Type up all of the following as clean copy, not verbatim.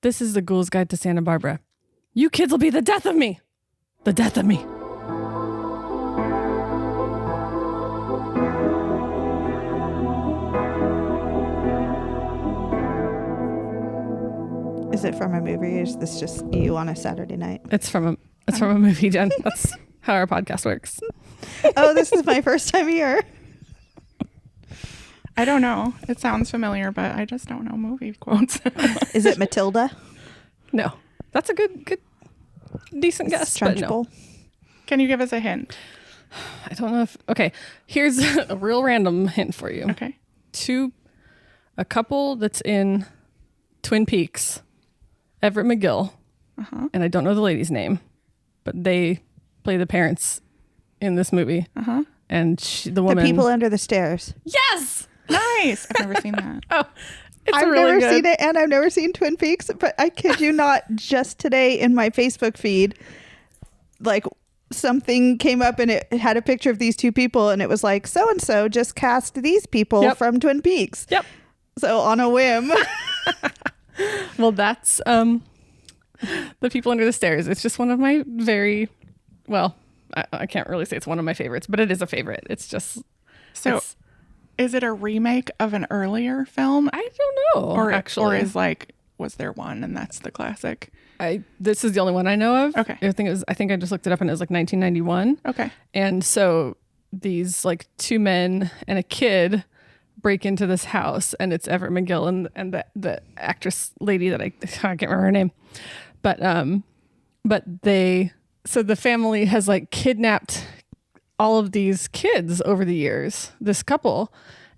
This is the Ghoul's Guide to Santa Barbara. You kids will be the death of me. The death of me. Is it from a movie or is this just you on a Saturday night? It's from a movie, Jen. That's how our podcast works. Oh, this is my first time here. I don't know. It sounds familiar, but I just don't know movie quotes. Is it Matilda? No. That's a good decent guess, but no. Can you give us a hint? I don't know if... Okay, here's a real random hint for you. Okay. A couple that's in Twin Peaks, Everett McGill, and I don't know the lady's name, but they play the parents in this movie. And the woman... The people under the stairs. Yes! Nice. I've never seen that. Oh, I've never seen it, and I've never seen Twin Peaks, but I kid you not, just today in my Facebook feed, like something came up and it had a picture of these two people, and it was like, so-and-so just cast these people from Twin Peaks. Yep. So on a whim. Well, that's The People Under the Stairs. It's just one of my I can't really say it's one of my favorites, but it is a favorite. It's just... Is it a remake of an earlier film? I don't know, Or was there one and that's the classic? This is the only one I know of. Okay. I think I just looked it up and it was like 1991. Okay. And so these like two men and a kid break into this house, and it's Everett McGill and the actress lady that I can't remember her name. But the family has like kidnapped all of these kids over the years, this couple,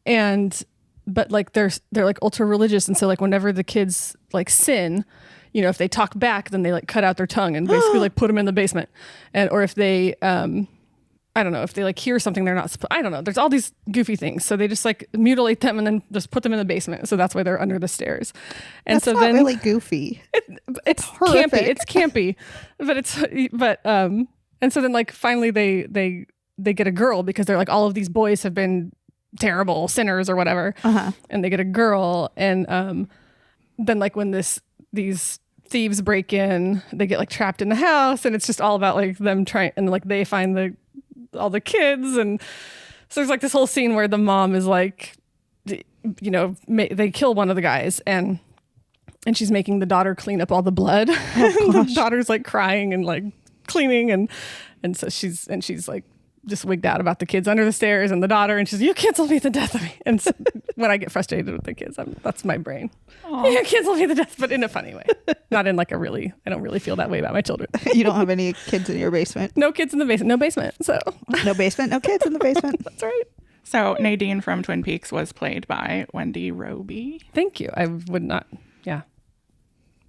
but like they're like ultra religious, and so like whenever the kids like sin, if they talk back, then they like cut out their tongue and basically like put them in the basement, or if they I don't know, if they like hear something they're not supposed, I don't know, there's all these goofy things, so they just like mutilate them and then just put them in the basement, so that's why they're under the stairs. And that's so not then really goofy. It's campy. It's campy, and so then like finally they get a girl, because they're like, all of these boys have been terrible sinners or whatever, and they get a girl, and then like when these thieves break in, they get like trapped in the house, and it's just all about like them trying, and like they find all the kids, and so there's like this whole scene where the mom is like, they kill one of the guys, and she's making the daughter clean up all the blood. And the daughter's like crying and like cleaning, and so she's like just wigged out about the kids under the stairs and the daughter, and she's, you kids will be the death of me. And so when I get frustrated with the kids, that's my brain. You kids will be the death, but in a funny way, not in like I don't really feel that way about my children. You don't have any kids in your basement? No kids in the basement. No basement. So no basement, no kids in the basement. That's right. So Nadine from Twin Peaks was played by Wendy Roby. Thank you. I would not. Yeah.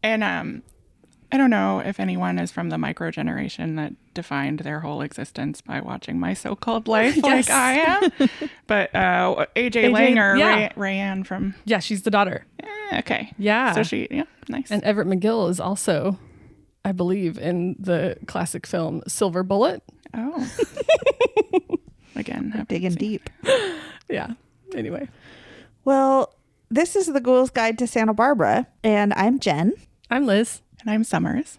And I don't know if anyone is from the micro generation that defined their whole existence by watching My So-Called Life like I am. But AJ Lang or Rayanne from... Yeah, she's the daughter. Okay. Yeah. So nice. And Everett McGill is also, I believe, in the classic film Silver Bullet. Oh. Again. Digging deep. Yeah. Anyway. Well, this is the Ghoul's Guide to Santa Barbara, and I'm Jen. I'm Liz. And I'm Summers.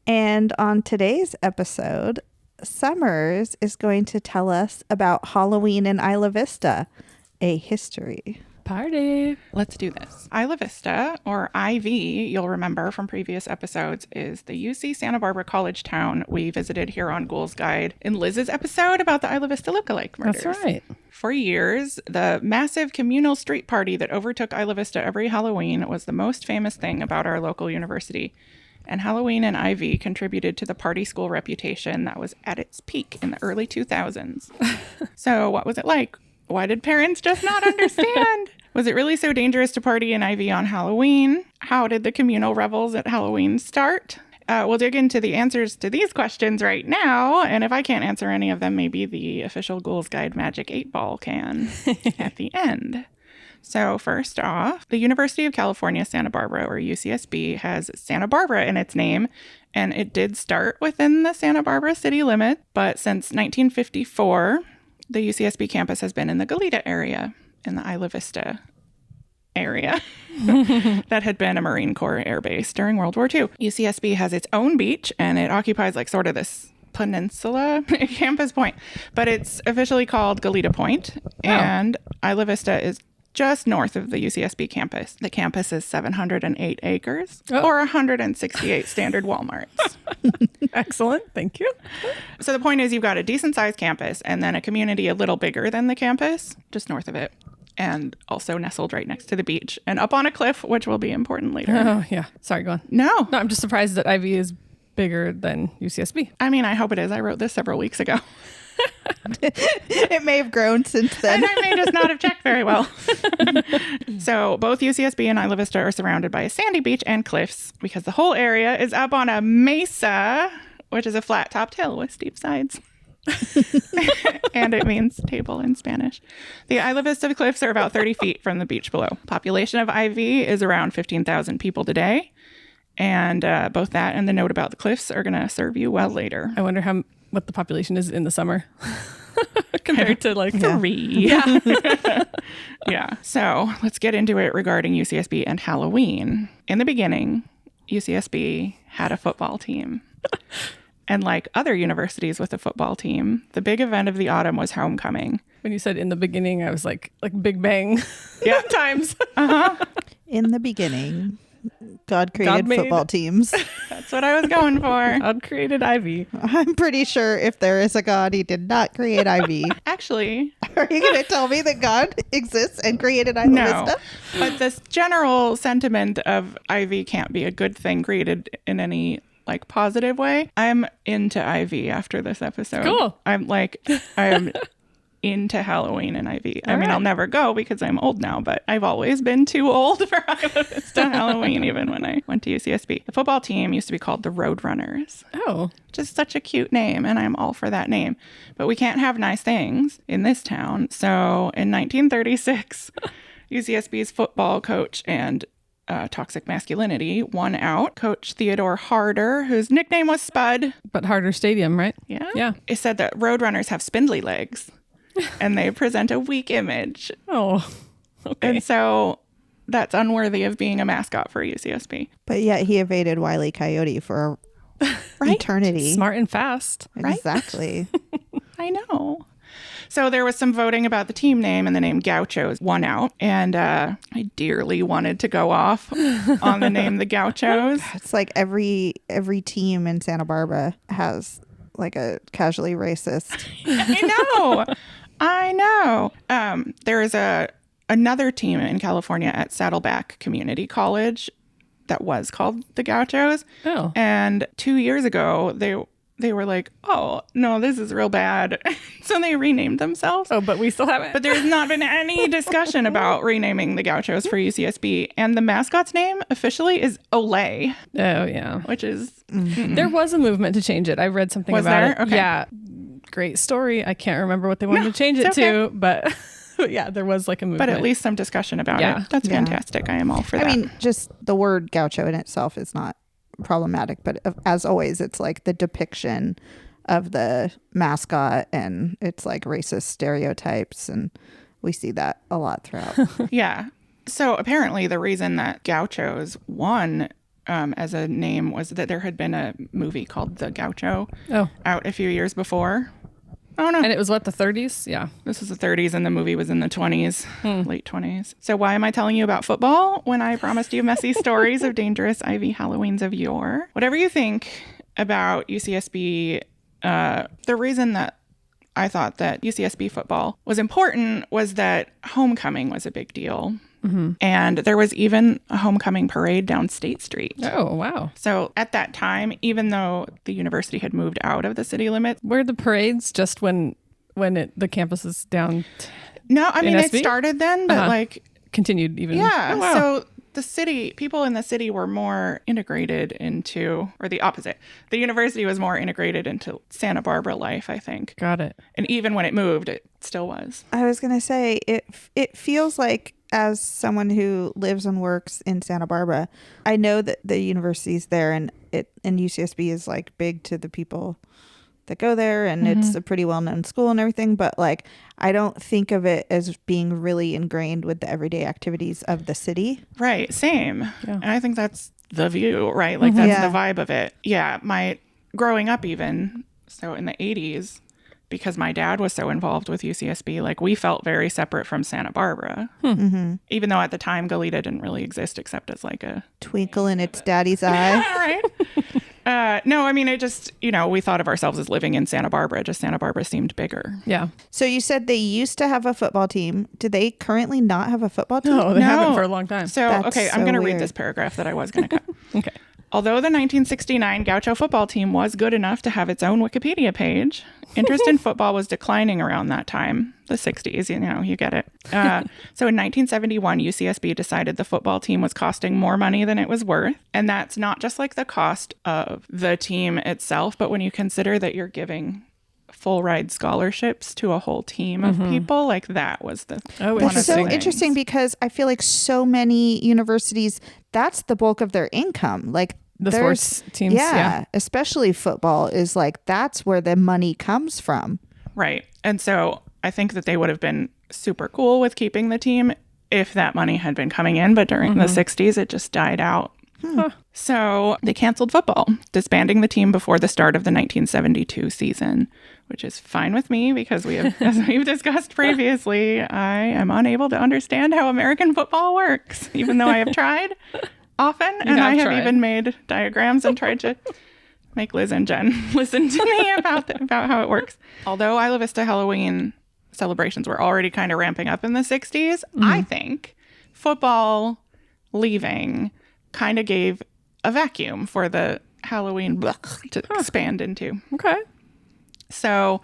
And on today's episode, Summers is going to tell us about Halloween in Isla Vista, a history. Party. Let's do this. Isla Vista, or IV, you'll remember from previous episodes, is the UC Santa Barbara college town we visited here on Ghoul's Guide in Liz's episode about the Isla Vista lookalike murders. That's right. For years, the massive communal street party that overtook Isla Vista every Halloween was the most famous thing about our local university. And Halloween in IV contributed to the party school reputation that was at its peak in the early 2000s. So what was it like? Why did parents just not understand? Was it really so dangerous to party in IV on Halloween? How did the communal revels at Halloween start? We'll dig into the answers to these questions right now. And if I can't answer any of them, maybe the official Ghoul's Guide Magic 8-Ball can at the end. So first off, the University of California, Santa Barbara, or UCSB, has Santa Barbara in its name, and it did start within the Santa Barbara city limit, but since 1954, the UCSB campus has been in the Goleta area in the Isla Vista area that had been a Marine Corps air base during World War II. UCSB has its own beach, and it occupies like sort of this peninsula campus point, but it's officially called Goleta Point, and Isla Vista is just north of the UCSB campus. The campus is 708 acres or 168 standard Walmarts. Excellent. Thank you. So the point is you've got a decent sized campus and then a community a little bigger than the campus, just north of it, and also nestled right next to the beach and up on a cliff, which will be important later. Oh, yeah. Sorry, go on. No, I'm just surprised that Ivy is bigger than UCSB. I mean, I hope it is. I wrote this several weeks ago. It may have grown since then. And I may just not have checked very well. So both UCSB and Isla Vista are surrounded by a sandy beach and cliffs because the whole area is up on a mesa, which is a flat-topped hill with steep sides. And it means table in Spanish. The Isla Vista cliffs are about 30 feet from the beach below. Population of IV is around 15,000 people today. And both that and the note about the cliffs are going to serve you well later. I wonder what the population is in the summer compared to like 3. Yeah. Yeah. So let's get into it regarding UCSB and Halloween. In the beginning, UCSB had a football team. And like other universities with a football team, the big event of the autumn was homecoming. When you said in the beginning, I was like Big Bang times. In the beginning, God created football teams. That's what I was going for. God created Ivy. I'm pretty sure if there is a God, he did not create Ivy. Actually, are you going to tell me that God exists and created Isla Vista? But this general sentiment of Ivy can't be a good thing created in any like positive way. I'm into Ivy after this episode. Cool. I am into Halloween and Ivy. I mean, I'll never go because I'm old now, but I've always been too old for Isla Vista Halloween, even when I went to UCSB. The football team used to be called the Roadrunners. Oh. Just such a cute name, and I'm all for that name. But we can't have nice things in this town. So in 1936, UCSB's football coach and toxic masculinity won out. Coach Theodore Harder, whose nickname was Spud. But Harder Stadium, right? Yeah. Yeah. It said that Roadrunners have spindly legs. And they present a weak image. Oh, okay. And so that's unworthy of being a mascot for UCSB. But yet he evaded Wile E. Coyote for eternity. Smart and fast. Exactly. I know. So there was some voting about the team name, and the name Gauchos won out. And I dearly wanted to go off on the name the Gauchos. It's like every team in Santa Barbara has like a casually racist. I know. There is another team in California at Saddleback Community College that was called the Gauchos. Oh. And 2 years ago, they were like, oh, no, this is real bad. So they renamed themselves. Oh, but we still haven't. But there's not been any discussion about renaming the Gauchos for UCSB. And the mascot's name officially is Olay. Oh, yeah. Which is... There was a movement to change it. I read something about it. Okay. Yeah. Great story. I can't remember what they wanted to change it to, but yeah, there was like a movement. But at least some discussion about it. That's fantastic. I am all for that. I mean, just the word gaucho in itself is not problematic, but as always, it's like the depiction of the mascot, and it's like racist stereotypes, and we see that a lot throughout. Yeah. So apparently the reason that Gauchos won as a name was that there had been a movie called The Gaucho out a few years before. Oh, no. And it was what, the 30s? Yeah. This was the 30s and the movie was in the 20s, late 20s. So why am I telling you about football when I promised you messy stories of dangerous Ivy Halloweens of yore? Whatever you think about UCSB, the reason that I thought that UCSB football was important was that homecoming was a big deal. Mm-hmm. And there was even a homecoming parade down State Street. Oh, wow. So at that time, even though the university had moved out of the city limits. Were the parades just when the campus is down? No, I mean, it started then, but like. Continued even. Yeah. Oh, wow. So people in the city were more integrated into, or the opposite. The university was more integrated into Santa Barbara life, I think. Got it. And even when it moved, it still was. I was going to say, it feels like, as someone who lives and works in Santa Barbara, I know that the university's there, and UCSB is like big to the people that go there, and it's a pretty well-known school and everything, but like I don't think of it as being really ingrained with the everyday activities of the city. Right. Same. Yeah. And I think that's the view, right? Like that's the vibe of it. Yeah. My growing up even, so in the 80s, because my dad was so involved with UCSB, like we felt very separate from Santa Barbara. Even though at the time Goleta didn't really exist except as like a twinkle in its daddy's eye. Right. No, I mean, it just, we thought of ourselves as living in Santa Barbara. Just Santa Barbara seemed bigger. Yeah. So you said they used to have a football team. Do they currently not have a football team? No, they haven't for a long time. So, That's I'm so going to weird. read this paragraph that I was going to cut. Okay. Although the 1969 Gaucho football team was good enough to have its own Wikipedia page, interest in football was declining around that time, the 60s, you get it. So in 1971, UCSB decided the football team was costing more money than it was worth. And that's not just like the cost of the team itself, but when you consider that you're giving full ride scholarships to a whole team of people, like that was the That's so interesting because I feel like so many universities, that's the bulk of their income. Like the sports teams. Yeah. Especially football is like, that's where the money comes from. Right. And so I think that they would have been super cool with keeping the team if that money had been coming in. But during the 60s, it just died out. So they canceled football, disbanding the team before the start of the 1972 season, which is fine with me because we have, as we've discussed previously, I am unable to understand how American football works, even though I have tried often. And I have even made diagrams and tried to make Liz and Jen listen to me about how it works. Although Isla Vista Halloween celebrations were already kind of ramping up in the 60s, I think football leaving kind of gave a vacuum for the Halloween to expand into. Okay. So,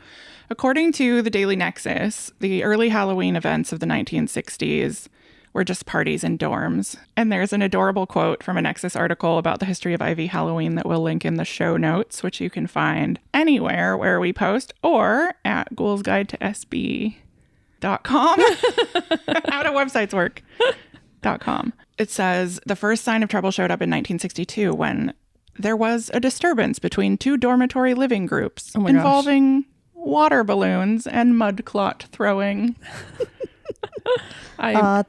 according to the Daily Nexus, the early Halloween events of the 1960s were just parties in dorms. And there's an adorable quote from a Nexus article about the history of Ivy Halloween that we'll link in the show notes, which you can find anywhere where we post or at Ghoul's Guide to SB.com. How do websites work? .com. It says the first sign of trouble showed up in 1962 when there was a disturbance between two dormitory living groups involving water balloons and mud clot throwing. I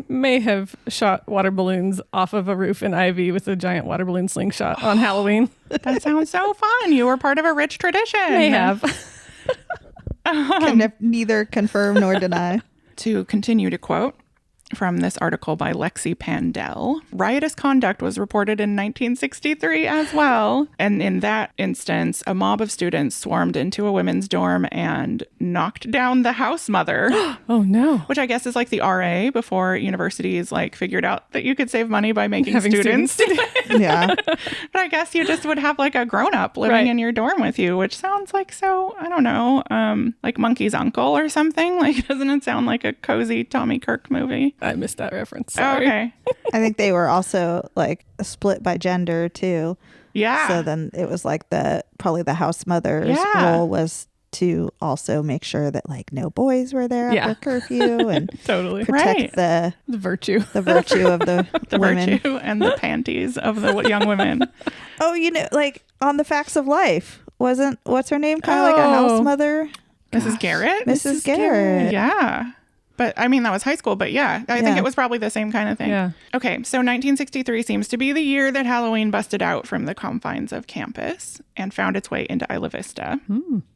may have shot water balloons off of a roof in Ivy with a giant water balloon slingshot on Halloween. That sounds so fun. You were part of a rich tradition. May have. Can neither confirm nor deny. To continue to quote from this article by Lexi Pandell, riotous conduct was reported in 1963 as well. And in that instance, a mob of students swarmed into a women's dorm and knocked down the house mother. Oh, no. Which I guess is like the RA before universities like figured out that you could save money by making students do it. Yeah. But I guess you just would have like a grown-up living in your dorm with you, which sounds like so, I don't know, like Monkey's Uncle or something. Like, doesn't it sound like a cozy Tommy Kirk movie? I missed that reference. Sorry. Okay. I think they were also like split by gender too. Yeah. So then it was like probably the house mother's role was to also make sure that like no boys were there after curfew and totally protect the virtue of the women. Virtue and the panties of the young women. Oh, like on The Facts of Life, what's her name? Kind of like a house mother. Mrs. Garrett? Mrs. Garrett. Yeah. But I mean, that was high school, but I think it was probably the same kind of thing. Yeah. Okay, so 1963 seems to be the year that Halloween busted out from the confines of campus and found its way into Isla Vista.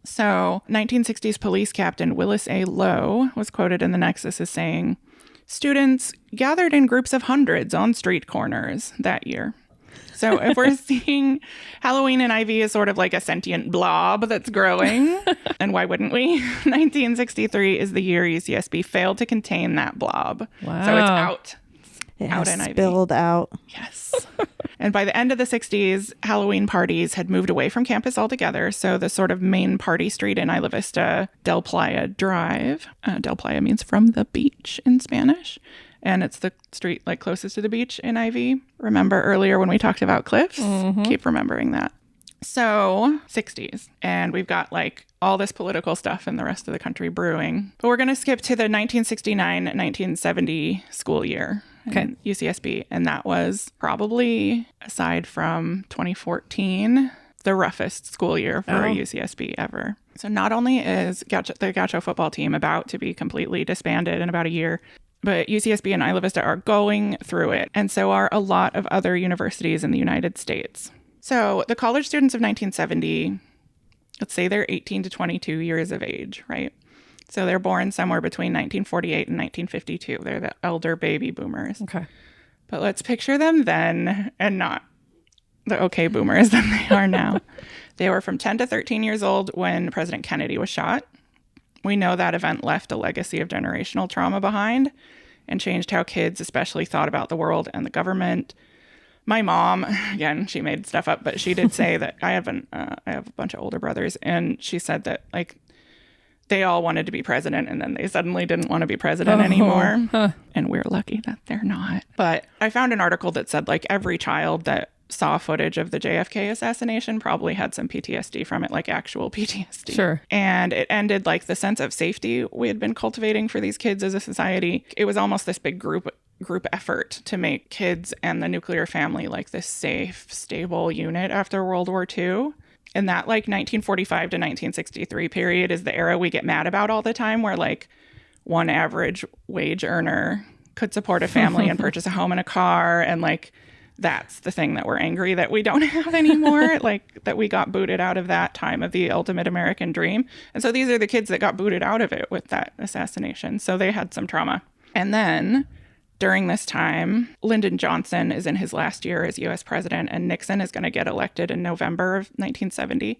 So 1960s police captain Willis A. Lowe was quoted in the Nexus as saying, students gathered in groups of hundreds on street corners that year. So if we're seeing Halloween in Ivy as sort of like a sentient blob that's growing, and why wouldn't we? 1963 is the year UCSB failed to contain that blob. Wow. So it's out. It out has in Ivy. spilled out. Yes. And by the end of the 60s, Halloween parties had moved away from campus altogether. So the sort of main party street in Isla Vista, Del Playa Drive. Del Playa means from the beach in Spanish. And it's the street like closest to the beach in Ivy. Remember earlier when we talked about cliffs? Keep remembering that. So 60s. And we've got like all this political stuff in the rest of the country brewing. But we're going to skip to the 1969-1970 school year. UCSB. And that was probably, aside from 2014, the roughest school year for UCSB ever. So not only is the Gaucho football team about to be completely disbanded in about a year, but UCSB and Isla Vista are going through it, and so are a lot of other universities in the United States. So the college students of 1970, let's say they're 18 to 22 years of age, right? So they're born somewhere between 1948 and 1952. They're the elder baby boomers. Okay. But let's picture them then and not the okay boomers that they are now. They were from 10 to 13 years old when President Kennedy was shot. We know that event left a legacy of generational trauma behind and changed how kids especially thought about the world and the government. My mom, again, she made stuff up, but she did say that I have a bunch of older brothers, and she said that like they all wanted to be president and then they suddenly didn't want to be president anymore. Huh. And we're lucky that they're not. But I found an article that said like every child that saw footage of the JFK assassination probably had some PTSD from it, like actual PTSD. Sure. And it ended like the sense of safety we had been cultivating for these kids as a society. It was almost this big group effort to make kids and the nuclear family like this safe, stable unit after World War II. And that like 1945 to 1963 period is the era we get mad about all the time, where like one average wage earner could support a family and purchase a home and a car, and like that's the thing that we're angry that we don't have anymore, like that we got booted out of that time of the ultimate American dream. And so these are the kids that got booted out of it with that assassination. So they had some trauma. And then during this time, Lyndon Johnson is in his last year as U.S. president, and Nixon is going to get elected in November of 1970.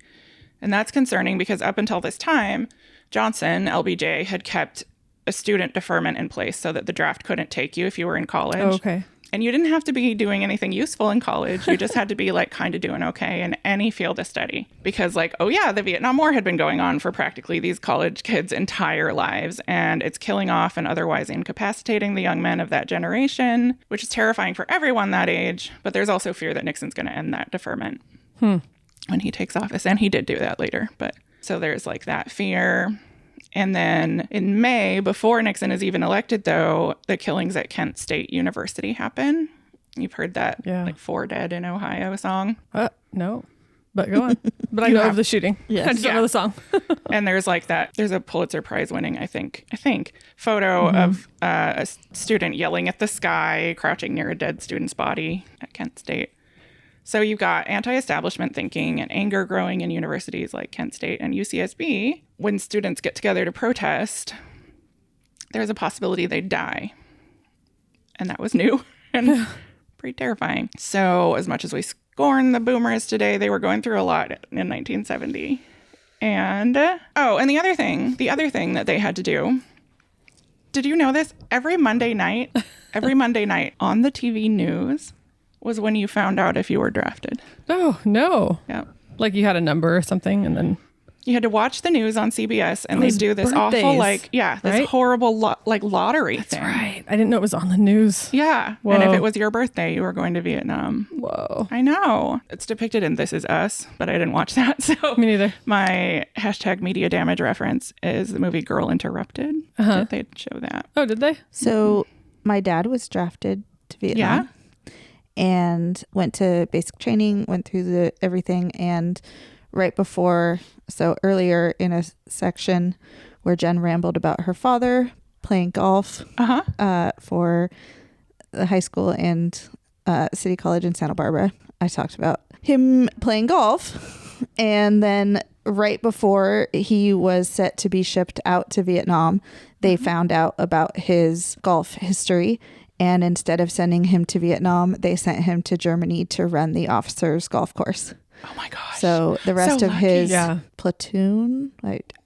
And that's concerning because up until this time, Johnson, LBJ, had kept a student deferment in place so that the draft couldn't take you if you were in college. Oh, okay. And you didn't have to be doing anything useful in college. You just had to be like kind of doing okay in any field of study. Because like, oh yeah, the Vietnam War had been going on for practically these college kids' entire lives. And it's killing off and otherwise incapacitating the young men of that generation, which is terrifying for everyone that age. But there's also fear that Nixon's going to end that deferment when he takes office. And he did do that later. But so there's like that fear. And then in May, before Nixon is even elected, though, the killings at Kent State University happen. You've heard that, like, 4 Dead in Ohio song? No, but go on. But I know of the shooting. Yes. I just don't know the song. And there's like that. There's a Pulitzer Prize winning, I think, photo of a student yelling at the sky, crouching near a dead student's body at Kent State. So you've got anti-establishment thinking and anger growing in universities like Kent State and UCSB. When students get together to protest, there's a possibility they'd die. And that was new and pretty terrifying. So as much as we scorn the boomers today, they were going through a lot in 1970. And, and the other thing that they had to do, did you know this? Every Monday night on the TV news was when you found out if you were drafted. Oh, no. Yeah. Like you had a number or something and then... You had to watch the news on CBS and they do this birthdays, awful, this horrible, lottery That's thing. right. I didn't know it was on the news. Yeah. Whoa. And if it was your birthday, you were going to Vietnam. Whoa. I know. It's depicted in This Is Us, but I didn't watch that. So Me neither. My #media damage reference is the movie Girl Interrupted. They'd show that. Oh, did they? So my dad was drafted to Vietnam. And went to basic training, went through everything. And right before, so earlier in a section where Jen rambled about her father playing golf for the high school and City College in Santa Barbara, I talked about him playing golf. And then right before he was set to be shipped out to Vietnam, they found out about his golf history. And instead of sending him to Vietnam, they sent him to Germany to run the officers' golf course. Oh my gosh. So the rest of lucky. his platoon,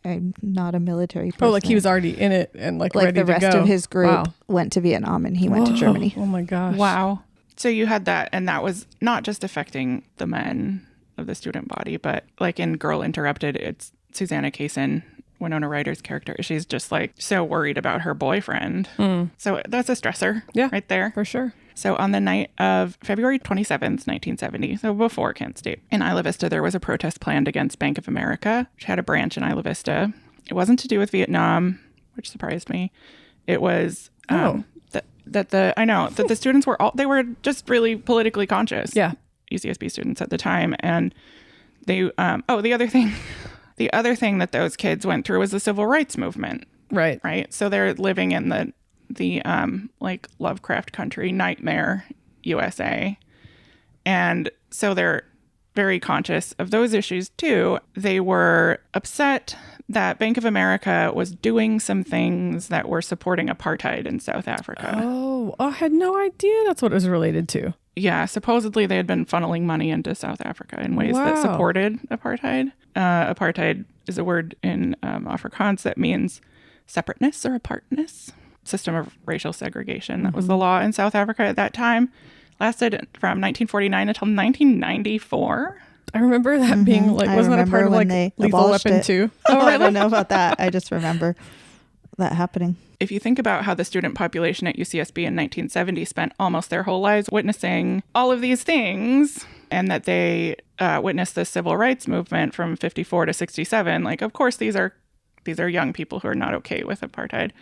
I'm not a military person. Oh, like he was already in it and like ready to go. The rest of his group went to Vietnam and he went to Germany. Oh my gosh. Wow. So you had that, and that was not just affecting the men of the student body, but like in Girl Interrupted, it's Susanna Kaysen, Winona Ryder's character. She's just like so worried about her boyfriend. So that's a stressor right there. For sure. So on the night of February 27th, 1970, so before Kent State, in Isla Vista, there was a protest planned against Bank of America, which had a branch in Isla Vista. It wasn't to do with Vietnam, which surprised me. It was that the students were they were just really politically conscious. Yeah. UCSB students at the time. And the other thing that those kids went through was the civil rights movement. Right. So they're living in the like Lovecraft country, nightmare USA. And so they're very conscious of those issues too. They were upset that Bank of America was doing some things that were supporting apartheid in South Africa. Oh, I had no idea that's what it was related to. Yeah, supposedly they had been funneling money into South Africa in ways that supported apartheid. Apartheid is a word in Afrikaans that means separateness or apartness, system of racial segregation. That was the law in South Africa at that time. Lasted from 1949 until 1994. I remember that being like, wasn't that a part of like Lethal Weapon 2? Oh, I don't know about that. I just remember that happening. If you think about how the student population at UCSB in 1970 spent almost their whole lives witnessing all of these things, and that they witnessed the civil rights movement from 54 to 67, like, of course, these are young people who are not okay with apartheid.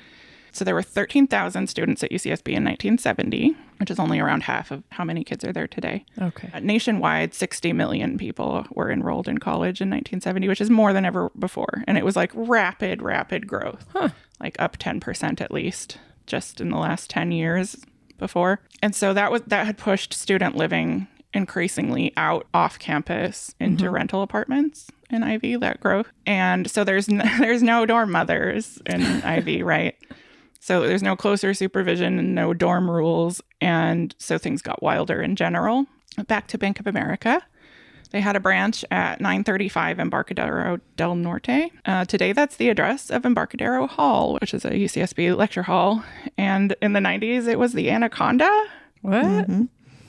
So there were 13,000 students at UCSB in 1970, which is only around half of how many kids are there today. Okay. Nationwide, 60 million people were enrolled in college in 1970, which is more than ever before. And it was like rapid growth, like up 10% at least, just in the last 10 years before. And so that had pushed student living increasingly out off campus into rental apartments in Ivy, that growth. And so there's no dorm mothers in Ivy, right? So there's no closer supervision and no dorm rules. And so things got wilder in general. Back to Bank of America. They had a branch at 935 Embarcadero del Norte. Today, that's the address of Embarcadero Hall, which is a UCSB lecture hall. And in the 90s, it was the Anaconda. What? Mm-hmm.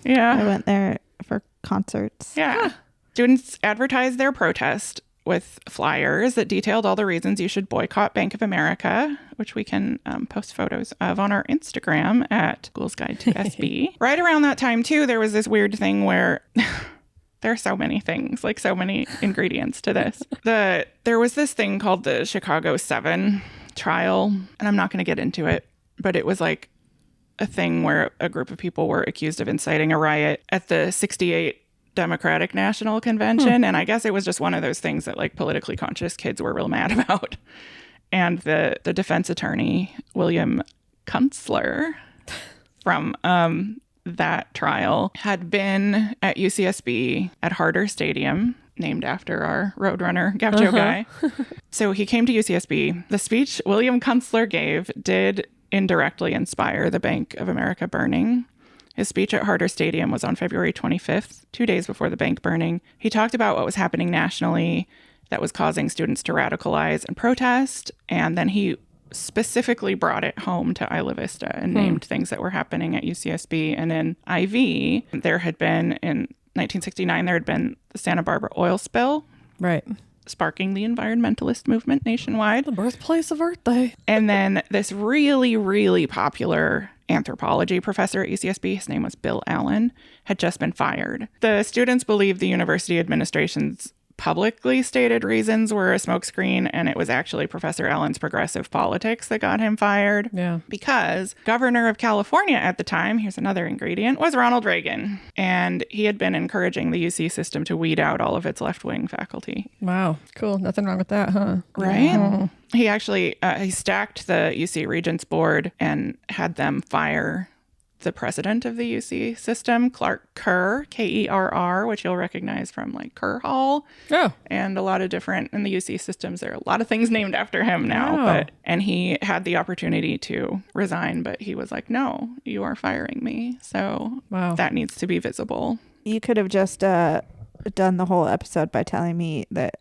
Yeah. I went there for concerts. Yeah. Students advertised their protest with flyers that detailed all the reasons you should boycott Bank of America, which we can post photos of on our Instagram at Ghoul's Guide to SB. Right around that time, too, there was this weird thing where there are so many things, like so many ingredients to this. There was this thing called the Chicago 7 trial, and I'm not going to get into it, but it was like a thing where a group of people were accused of inciting a riot at the 68 Democratic National Convention. And I guess it was just one of those things that like politically conscious kids were real mad about. And the defense attorney, William Kunstler, from that trial, had been at UCSB at Harder Stadium, named after our Roadrunner Gaucho guy. So he came to UCSB. The speech William Kunstler gave did indirectly inspire the Bank of America burning. His speech at Harder Stadium was on February 25th, 2 days before the bank burning. He talked about what was happening nationally that was causing students to radicalize and protest. And then he specifically brought it home to Isla Vista and named things that were happening at UCSB. And in IV, there had been, in 1969, there had been the Santa Barbara oil spill. Right. Sparking the environmentalist movement nationwide. The birthplace of Earth Day. And then this really, really popular anthropology professor at UCSB, his name was Bill Allen, had just been fired. The students believed the university administration's publicly stated reasons were a smokescreen, and it was actually Professor Allen's progressive politics that got him fired. Yeah. Because governor of California at the time, here's another ingredient, was Ronald Reagan. And he had been encouraging the UC system to weed out all of its left-wing faculty. Wow. Cool. Nothing wrong with that, huh? Right? Oh. He actually, he stacked the UC Regents Board and had them fire the president of the UC system, Clark Kerr, Kerr, which you'll recognize from like Kerr Hall. Oh. And a lot of different, in the UC systems, there are a lot of things named after him now. Wow. And he had the opportunity to resign, but he was like, no, you are firing me. So that needs to be visible. You could have just done the whole episode by telling me that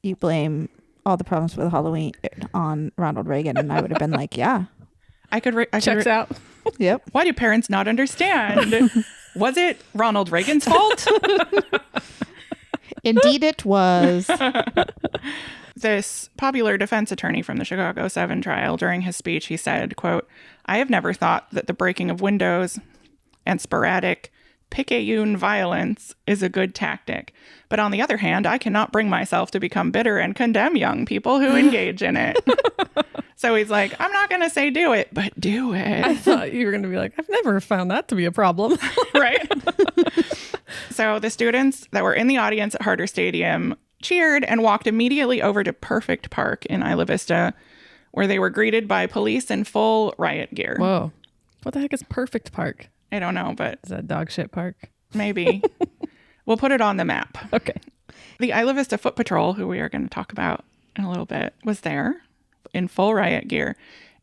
you blame all the problems with Halloween on Ronald Reagan. And I would have been like, yeah. Checks out. Yep. Why do parents not understand? Was it Ronald Reagan's fault? Indeed it was. This popular defense attorney from the Chicago 7 trial, during his speech, he said, quote, "I have never thought that the breaking of windows and sporadic picayune violence is a good tactic. But on the other hand, I cannot bring myself to become bitter and condemn young people who engage in it." So he's like, I'm not going to say do it, but do it. I thought you were going to be like, I've never found that to be a problem. Right? So the students that were in the audience at Harder Stadium cheered and walked immediately over to Perfect Park in Isla Vista, where they were greeted by police in full riot gear. Whoa. What the heck is Perfect Park? I don't know, but... Is that dog shit park? Maybe. We'll put it on the map. Okay. The Isla Vista Foot Patrol, who we are going to talk about in a little bit, was there in full riot gear.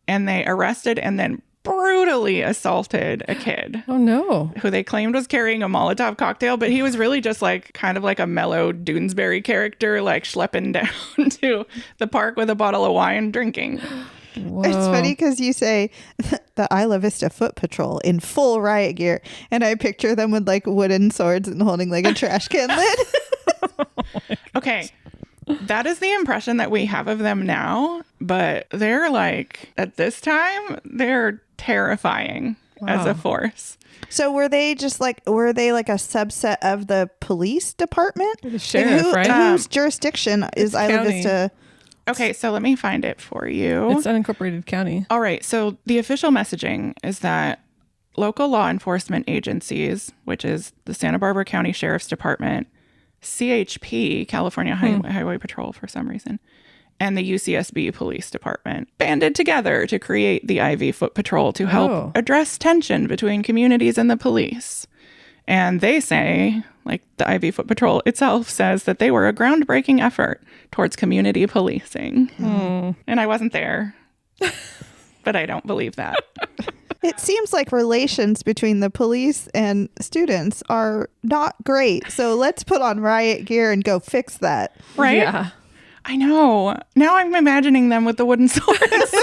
And they arrested and then brutally assaulted a kid. Oh, no. Who they claimed was carrying a Molotov cocktail, but he was really just like kind of like a mellow Doonesbury character, like schlepping down to the park with a bottle of wine drinking. Whoa. It's funny because you say the Isla Vista Foot Patrol in full riot gear, and I picture them with like wooden swords and holding like a trash can lid. Okay. That is the impression that we have of them now, but they're like, at this time, they're terrifying as a force. So were they like a subset of the police department? The sheriff, right? Whose jurisdiction is Isla county. Vista? Okay, so let me find it for you. It's unincorporated county. All right, so the official messaging is that local law enforcement agencies, which is the Santa Barbara County Sheriff's Department, CHP, California Highway Patrol for some reason, and the UCSB Police Department banded together to create the IV Foot Patrol to help address tension between communities and the police. And they say, like the IV Foot Patrol itself says, that they were a groundbreaking effort towards community policing. And I wasn't there, but I don't believe that. It seems like relations between the police and students are not great. So let's put on riot gear and go fix that. Right? Yeah. I know. Now I'm imagining them with the wooden swords,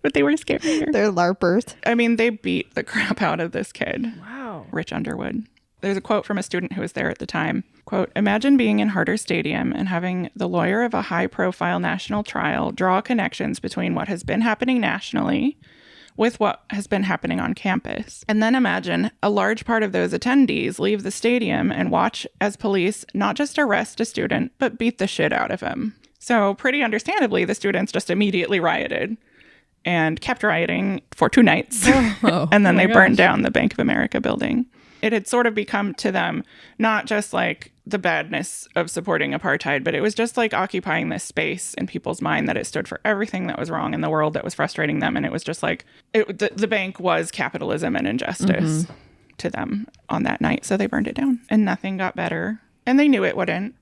but they were scarier. They're LARPers. I mean, they beat the crap out of this kid. Wow. Rich Underwood. There's a quote from a student who was there at the time. Quote, "Imagine being in Harder Stadium and having the lawyer of a high-profile national trial draw connections between what has been happening nationally with what has been happening on campus. And then imagine a large part of those attendees leave the stadium and watch as police not just arrest a student, but beat the shit out of him." So pretty understandably, the students just immediately rioted and kept rioting for 2 nights. And then they burned down the Bank of America building. It had sort of become to them not just like the badness of supporting apartheid, but it was just like occupying this space in people's mind that it stood for everything that was wrong in the world that was frustrating them. And it was just like the bank was capitalism and injustice to them on that night. So they burned it down and nothing got better. And they knew it wouldn't.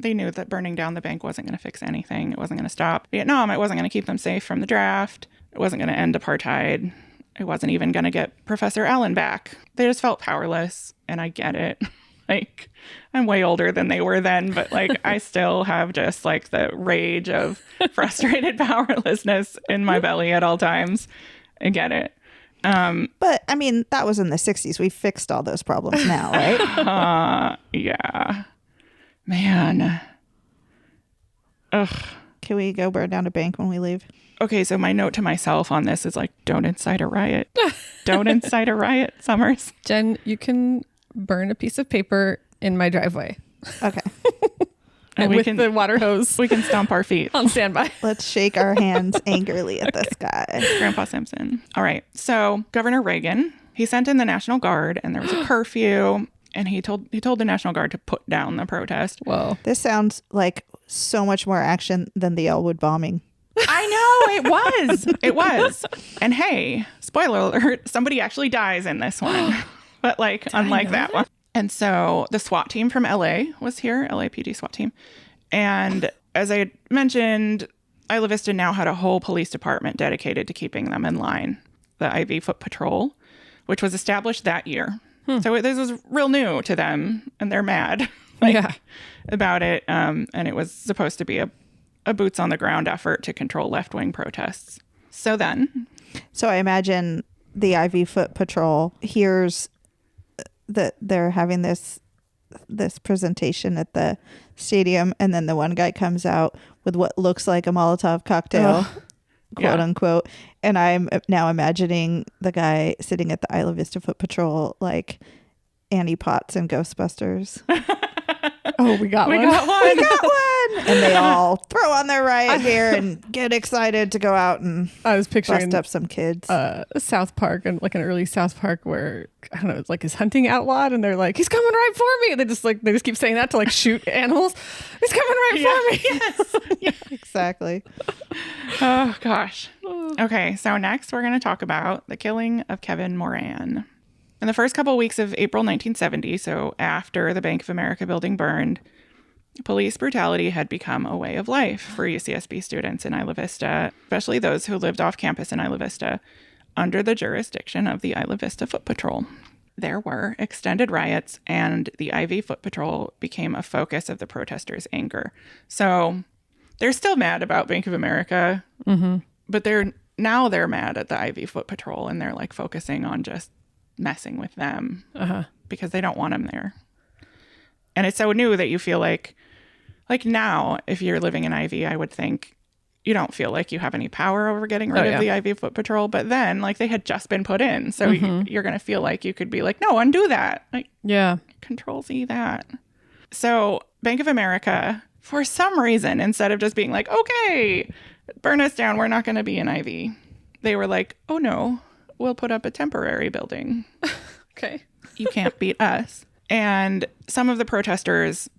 They knew that burning down the bank wasn't going to fix anything. It wasn't going to stop Vietnam. It wasn't going to keep them safe from the draft. It wasn't going to end apartheid. It wasn't even going to get Professor Allen back. They just felt powerless, and I get it. Like, I'm way older than they were then, but like I still have just like the rage of frustrated powerlessness in my belly at all times. I get it. But I mean, that was in the 60s. We fixed all those problems now, right? Yeah. Man. Ugh. Can we go burn down a bank when we leave? Okay, so my note to myself on this is like, don't incite a riot. Don't incite a riot, Summers. Jen, you can burn a piece of paper in my driveway. Okay. And with the water hose. We can stomp our feet. On standby. Let's shake our hands angrily at the sky. Grandpa Simpson. All right. So Governor Reagan, he sent in the National Guard and there was a curfew. And he told the National Guard to put down the protest. Whoa. This sounds like so much more action than the Elwood bombing. I know, it was. It was. And hey, spoiler alert, somebody actually dies in this one. But like, unlike that one. And so the SWAT team from LA was here, LAPD SWAT team. And as I had mentioned, Isla Vista now had a whole police department dedicated to keeping them in line. The IV Foot Patrol, which was established that year. So this was real new to them, and they're mad about it. And it was supposed to be a boots on the ground effort to control left-wing protests. So I imagine the IV Foot Patrol hears that they're having this presentation at the stadium, and then the one guy comes out with what looks like a Molotov cocktail, quote unquote. And I'm now imagining the guy sitting at the Isla Vista Foot Patrol like Annie Potts in Ghostbusters. Oh, we got one. We got one. We got one. And they all throw on their riot gear and get excited to go out and I was picturing bust up some kids. South Park, and like an early South Park where, I don't know, it's like his hunting outlawed and they're like, he's coming right for me. And they just keep saying that to like shoot animals. He's coming right for me. Yes. Yeah. Exactly. Oh, gosh. Okay, so next we're going to talk about the killing of Kevin Moran. In the first couple of weeks of April 1970, so after the Bank of America building burned, police brutality had become a way of life for UCSB students in Isla Vista, especially those who lived off campus in Isla Vista, under the jurisdiction of the Isla Vista Foot Patrol. There were extended riots, and the IV Foot Patrol became a focus of the protesters' anger. So they're still mad about Bank of America, but they're mad at the IV Foot Patrol, and they're like focusing on just messing with them because they don't want them there. And it's so new that you feel like now, if you're living in IV, I would think you don't feel like you have any power over getting rid of the IV Foot Patrol. But then, like, they had just been put in. So you're going to feel like you could be like, no, undo that. Like, Control-Z that. So Bank of America, for some reason, instead of just being like, okay, burn us down, we're not going to be in IV, they were like, oh, no, we'll put up a temporary building. Okay. You can't beat us. And some of the protesters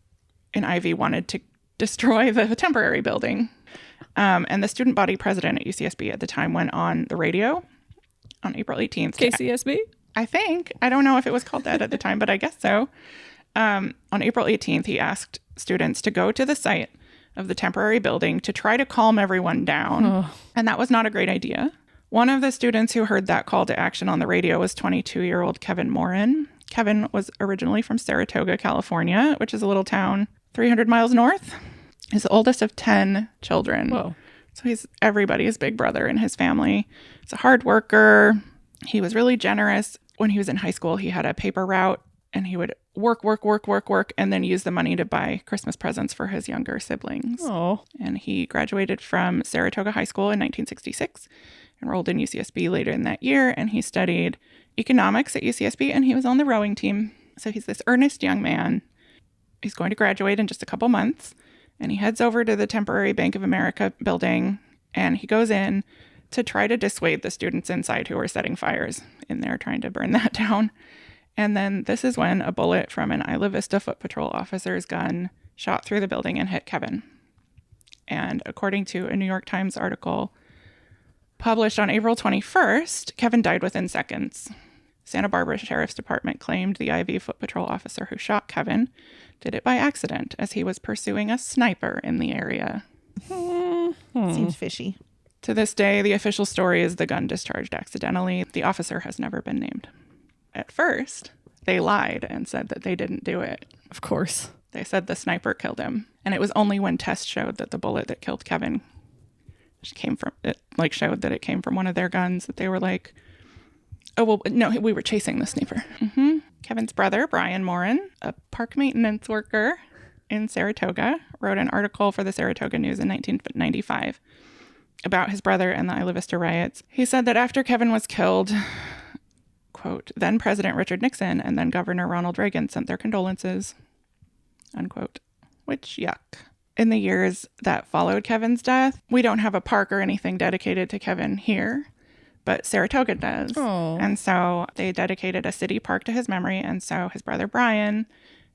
in IV wanted to destroy the temporary building. And the student body president at UCSB at the time went on the radio on April 18th. KCSB? I think. I don't know if it was called that at the time, but I guess so. On April 18th, he asked students to go to the site of the temporary building to try to calm everyone down. And that was not a great idea. One of the students who heard that call to action on the radio was 22-year-old Kevin Moran. Kevin was originally from Saratoga, California, which is a little town 300 miles north. He's the oldest of 10 children. Whoa. So he's everybody's big brother in his family. He's a hard worker. He was really generous. When he was in high school, he had a paper route, and he would work, and then use the money to buy Christmas presents for his younger siblings. Oh. And he graduated from Saratoga High School in 1966, enrolled in UCSB later in that year, and he studied economics at UCSB, and he was on the rowing team. So he's this earnest young man. He's going to graduate in just a couple months, and he heads over to the temporary Bank of America building, and he goes in to try to dissuade the students inside who are setting fires in there, trying to burn that down. And then this is when a bullet from an Isla Vista Foot Patrol officer's gun shot through the building and hit Kevin. And according to a New York Times article published on April 21st, Kevin died within seconds. Santa Barbara Sheriff's Department claimed the IV Foot Patrol officer who shot Kevin did it by accident as he was pursuing a sniper in the area. Seems fishy. To this day, the official story is the gun discharged accidentally. The officer has never been named. At first, they lied and said that they didn't do it. Of course. They said the sniper killed him. And it was only when tests showed that the bullet that killed Kevin showed that it came from one of their guns that they were like, oh, well, no, we were chasing the sniper. Kevin's brother, Brian Moran, a park maintenance worker in Saratoga, wrote an article for the Saratoga News in 1995 about his brother and the Isla Vista riots. He said that after Kevin was killed, quote, then President Richard Nixon and then Governor Ronald Reagan sent their condolences, unquote, which, yuck. In the years that followed Kevin's death, we don't have a park or anything dedicated to Kevin here, but Saratoga does. Oh. And so they dedicated a city park to his memory. And so his brother Brian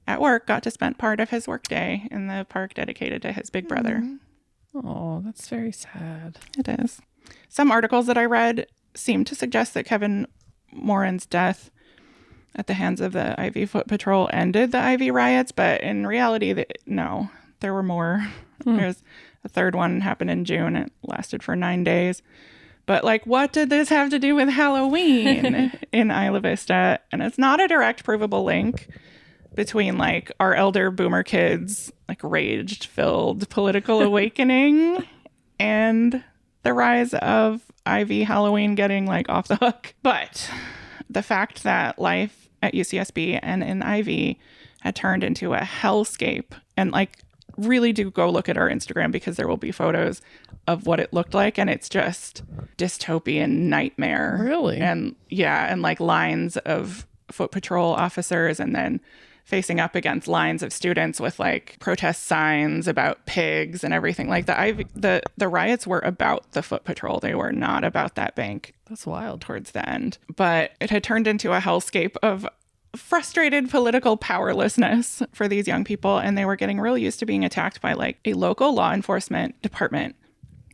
at work got to spend part of his workday in the park dedicated to his big brother. Oh, that's very sad. It is. Some articles that I read seem to suggest that Kevin Moran's death at the hands of the IV Foot Patrol ended the IV riots, but in reality, no, there were more. There's a third one happened in June. It lasted for 9 days. But like, what did this have to do with Halloween in Isla Vista? And it's not a direct provable link between like our elder boomer kids, like rage-filled political awakening and the rise of IV Halloween getting like off the hook. But the fact that life at UCSB and in IV had turned into a hellscape, and like really do go look at our Instagram because there will be photos of what it looked like, and it's just dystopian nightmare. Really? And yeah, and like lines of Foot Patrol officers and then facing up against lines of students with like protest signs about pigs and everything. Like the riots were about the foot patrol. They were not about that bank. That's wild. Towards the end. But it had turned into a hellscape of frustrated political powerlessness for these young people. And they were getting real used to being attacked by like a local law enforcement department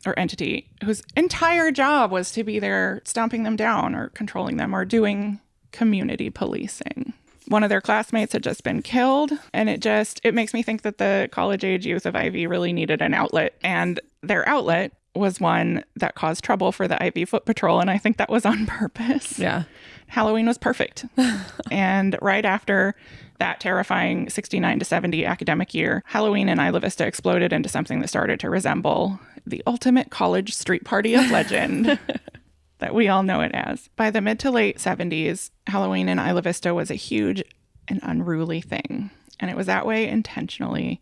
or entity whose entire job was to be there stomping them down or controlling them or doing community policing. One of their classmates had just been killed, and it makes me think that the college-age youth of Ivy really needed an outlet, and their outlet was one that caused trouble for the Ivy Foot Patrol, and I think that was on purpose. Yeah. Halloween was perfect. And right after that terrifying 69 to 70 academic year, Halloween in Isla Vista exploded into something that started to resemble the ultimate college street party of legend. That we all know it as. By the mid to late 70s, Halloween in Isla Vista was a huge and unruly thing. And it was that way intentionally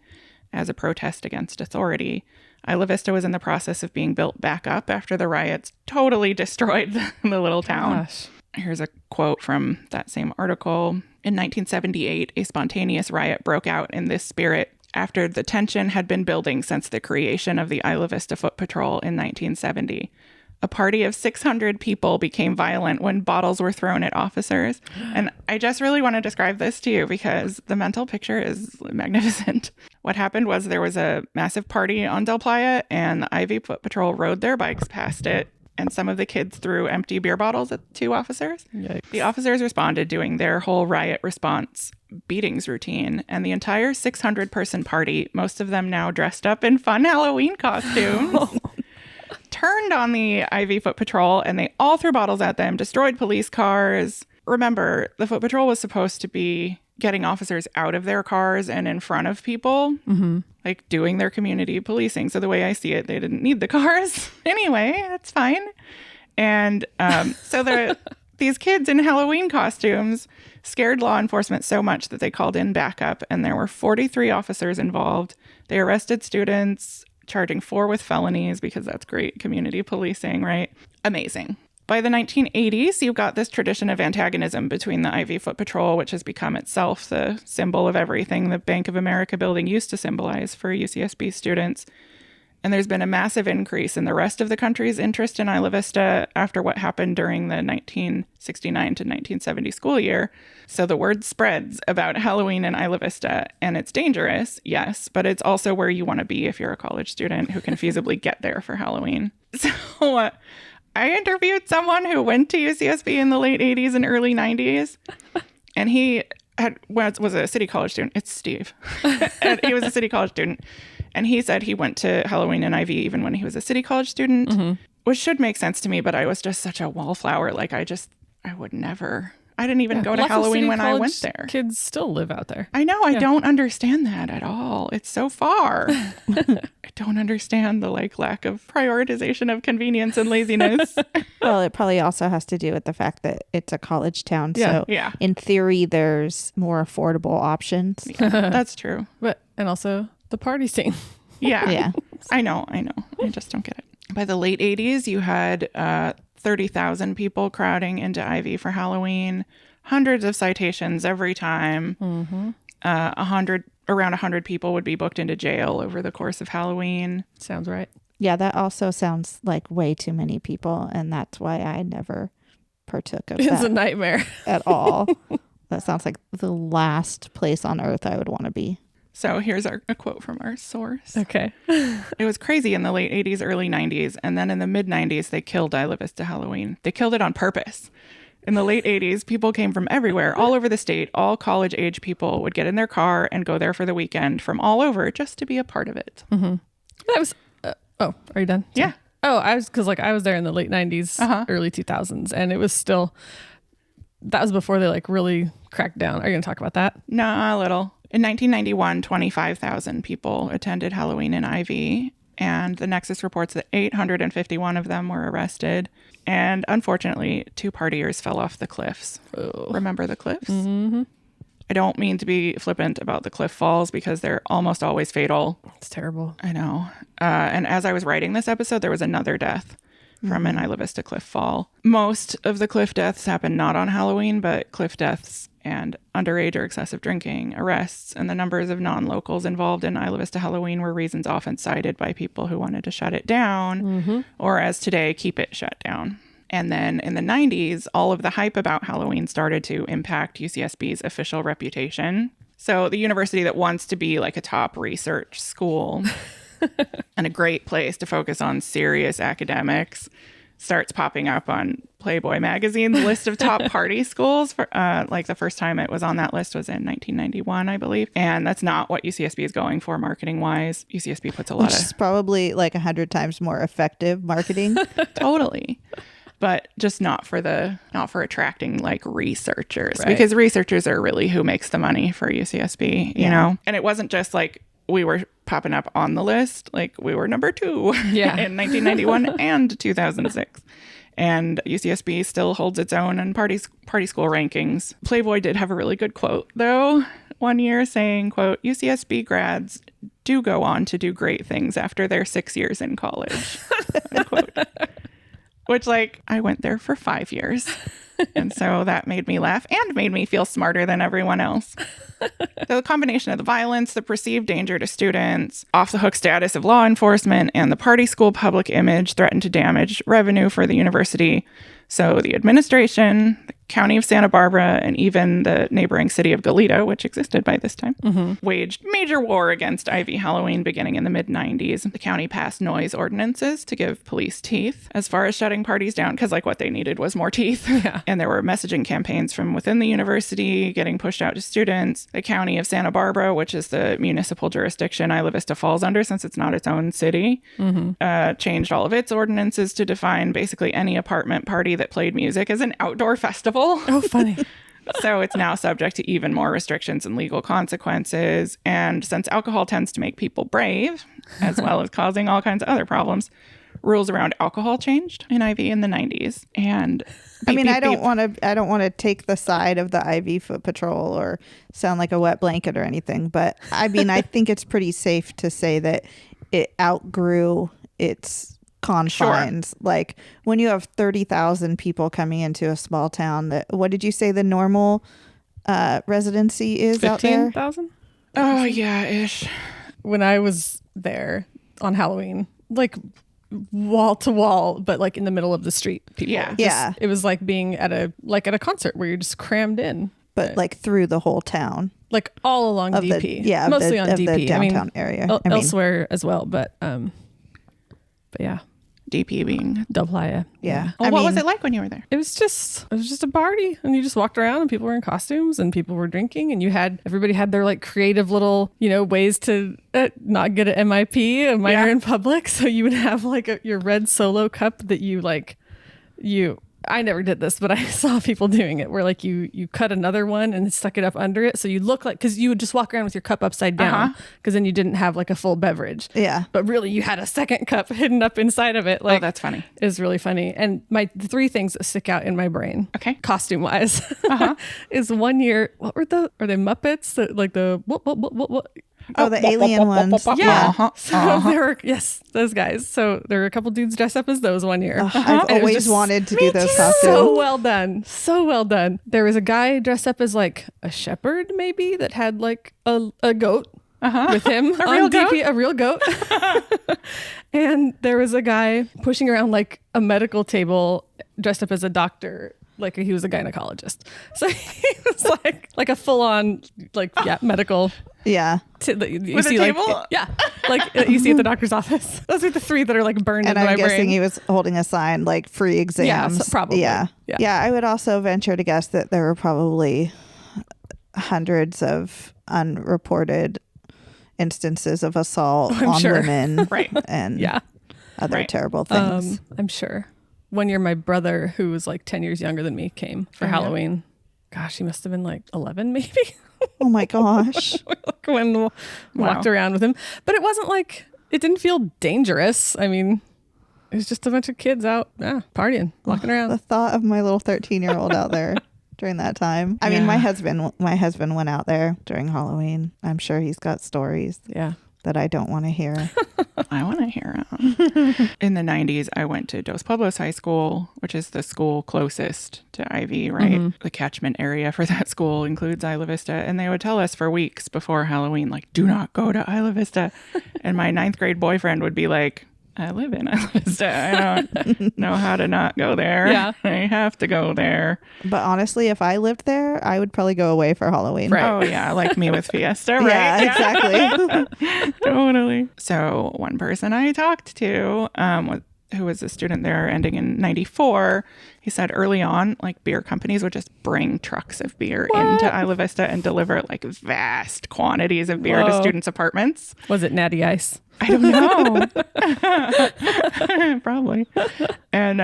as a protest against authority. Isla Vista was in the process of being built back up after the riots totally destroyed the little town. Gosh. Here's a quote from that same article. In 1978, a spontaneous riot broke out in this spirit after the tension had been building since the creation of the Isla Vista Foot Patrol in 1970. A party of 600 people became violent when bottles were thrown at officers. And I just really want to describe this to you because the mental picture is magnificent. What happened was there was a massive party on Del Playa and the Ivy Foot Patrol rode their bikes past it. And some of the kids threw empty beer bottles at two officers. Yikes. The officers responded doing their whole riot response beatings routine. And the entire 600-person party, most of them now dressed up in fun Halloween costumes, turned on the Ivy Foot Patrol, and they all threw bottles at them, destroyed police cars. Remember, the Foot Patrol was supposed to be getting officers out of their cars and in front of people, like doing their community policing. So the way I see it, they didn't need the cars anyway. That's fine. And so these kids in Halloween costumes scared law enforcement so much that they called in backup, and there were 43 officers involved. They arrested students, charging 4 with felonies because that's great community policing, right? Amazing. By the 1980s, you've got this tradition of antagonism between the Ivy Foot Patrol, which has become itself the symbol of everything the Bank of America building used to symbolize for UCSB students. And there's been a massive increase in the rest of the country's interest in Isla Vista after what happened during the 1969 to 1970 school year. So the word spreads about Halloween in Isla Vista, and it's dangerous, yes, but it's also where you want to be if you're a college student who can feasibly get there for Halloween. So I interviewed someone who went to UCSB in the late 80s and early 90s, and he was a city college student. It's Steve. And he was a city college student. And he said he went to Halloween in Ivy even when he was a city college student, which should make sense to me, but I was just such a wallflower. Like I would never, I didn't even go to Halloween when I went there. Kids still live out there. I know. I don't understand that at all. It's so far. I don't understand the lack of prioritization of convenience and laziness. Well, it probably also has to do with the fact that it's a college town. So in theory, there's more affordable options. Yeah, that's true. And also the party scene. Yeah. I know. I just don't get it. By the late 80s, you had 30,000 people crowding into Ivy for Halloween, hundreds of citations every time. Around 100 people would be booked into jail over the course of Halloween. Sounds right. Yeah, that also sounds like way too many people, and that's why I never partook of that. It's a nightmare. At all. That sounds like the last place on earth I would want to be. So here's a quote from our source. Okay. It was crazy in the late 80s, early 90s, and then in the mid 90s, they killed Isla Vista Halloween. They killed it on purpose. In the late 80s, people came from everywhere, all over the state. All college-age people would get in their car and go there for the weekend from all over just to be a part of it. That was... are you done? Yeah. Oh, I was there in the late 90s, early 2000s, and it was still... That was before they really cracked down. Are you going to talk about that? Nah, a little. In 1991, 25,000 people attended Halloween in Ivy, and the Nexus reports that 851 of them were arrested. And unfortunately, 2 partiers fell off the cliffs. Oh. Remember the cliffs? Mm-hmm. I don't mean to be flippant about the cliff falls because they're almost always fatal. It's terrible. I know. And as I was writing this episode, there was another death from an Isla Vista cliff fall. Most of the cliff deaths happen not on Halloween, but cliff deaths and underage or excessive drinking, arrests, and the numbers of non-locals involved in Isla Vista Halloween were reasons often cited by people who wanted to shut it down, or as today, keep it shut down. And then in the 90s, all of the hype about Halloween started to impact UCSB's official reputation. So the university that wants to be like a top research school and a great place to focus on serious academics starts popping up on Playboy magazine's list of top party schools. For like the first time it was on that list was in 1991, I believe. And that's not what UCSB is going for marketing wise. UCSB puts a lot of... Which is probably like 100 times more effective marketing. Totally. But just not for attracting like researchers, because researchers are really who makes the money for UCSB, you know? And it wasn't just like we were popping up on the list, like we were number 2 in 1991 and 2006. And UCSB still holds its own in party school rankings. Playboy did have a really good quote, though, one year saying, quote, UCSB grads do go on to do great things after their 6 years in college, unquote. Which, like, I went there for 5 years. And so that made me laugh and made me feel smarter than everyone else. So the combination of the violence, the perceived danger to students, off-the-hook status of law enforcement, and the party school public image threatened to damage revenue for the university. So the administration, the county of Santa Barbara, and even the neighboring city of Goleta, which existed by this time, waged major war against Ivy Halloween beginning in the mid-90s. The county passed noise ordinances to give police teeth as far as shutting parties down, because like what they needed was more teeth. Yeah. And there were messaging campaigns from within the university getting pushed out to students. The county of Santa Barbara, which is the municipal jurisdiction Isla Vista falls under since it's not its own city, changed all of its ordinances to define basically any apartment party that played music as an outdoor festival. Oh, funny. So it's now subject to even more restrictions and legal consequences. And since alcohol tends to make people brave, as well as causing all kinds of other problems, rules around alcohol changed in IV in the 90s. And I mean, I don't want to take the side of the IV foot patrol or sound like a wet blanket or anything, but I mean, I think it's pretty safe to say that it outgrew its confines. Sure. Like when you have 30,000 people coming into a small town, what did you say the normal residency is 15, out there? 15,000? Oh, yeah, ish. When I was there on Halloween, like wall to wall, but like in the middle of the street, people. Yeah. It was like being at a concert where you're just crammed in. But like through the whole town. Like all along DP. Mostly on DP. The downtown area. Elsewhere as well, but yeah. DP being Playa. Yeah. Well, what was it like when you were there? It was just a party, and you just walked around and people were in costumes and people were drinking, and everybody had their like creative little, ways to not get an MIP, a minor in public. So you would have like your red Solo cup that I never did this, but I saw people doing it where like you cut another one and stuck it up under it. So you look like, because you would just walk around with your cup upside down because then you didn't have like a full beverage. Yeah. But really you had a second cup hidden up inside of it. Like, oh, that's funny. It was really funny. And the 3 things that stick out in my brain, costume wise, is one year, are they Muppets? Like the what? Oh, the alien ones. Yeah. So there were, those guys. So there were a couple dudes dressed up as those one year. I've always wanted to do those costumes. So well done. So well done. There was a guy dressed up as like a shepherd, maybe, that had like a goat with him. A real goat? A real goat. And there was a guy pushing around like a medical table dressed up as a doctor. Like he was a gynecologist. So he was like a full on medical. Yeah. You with see, a table? Like you see at the doctor's office. Those are the 3 that are like burned into my brain. And I'm guessing he was holding a sign like free exams. Yeah, probably. Yeah. I would also venture to guess that there were probably hundreds of unreported instances of assault on women and other terrible things. I'm sure. One year my brother, who was like 10 years younger than me, came for Halloween. Gosh, he must have been like 11 maybe. Oh my gosh. When we walked around with him. But it wasn't like, it didn't feel dangerous. I mean, it was just a bunch of kids out partying, walking around. The thought of my little 13-year-old out there during that time. I mean, my husband went out there during Halloween. I'm sure he's got stories. Yeah. that I don't want to hear. I want to hear them. In the 90s, I went to Dos Pueblos High School, which is the school closest to Ivy, right? Mm-hmm. The catchment area for that school includes Isla Vista. And they would tell us for weeks before Halloween, like, do not go to Isla Vista. And my 9th grade boyfriend would be like, I live in Isla Vista. I don't know how to not go there. Yeah. I have to go there. But honestly, if I lived there, I would probably go away for Halloween. Right. Oh, yeah. Like me with Fiesta, right? Yeah, exactly. Totally. So one person I talked to, who was a student there ending in 94, he said early on, like, beer companies would just bring trucks of beer into Isla Vista and deliver like vast quantities of beer to students' apartments. Was it Natty Ice? I don't know. Probably. And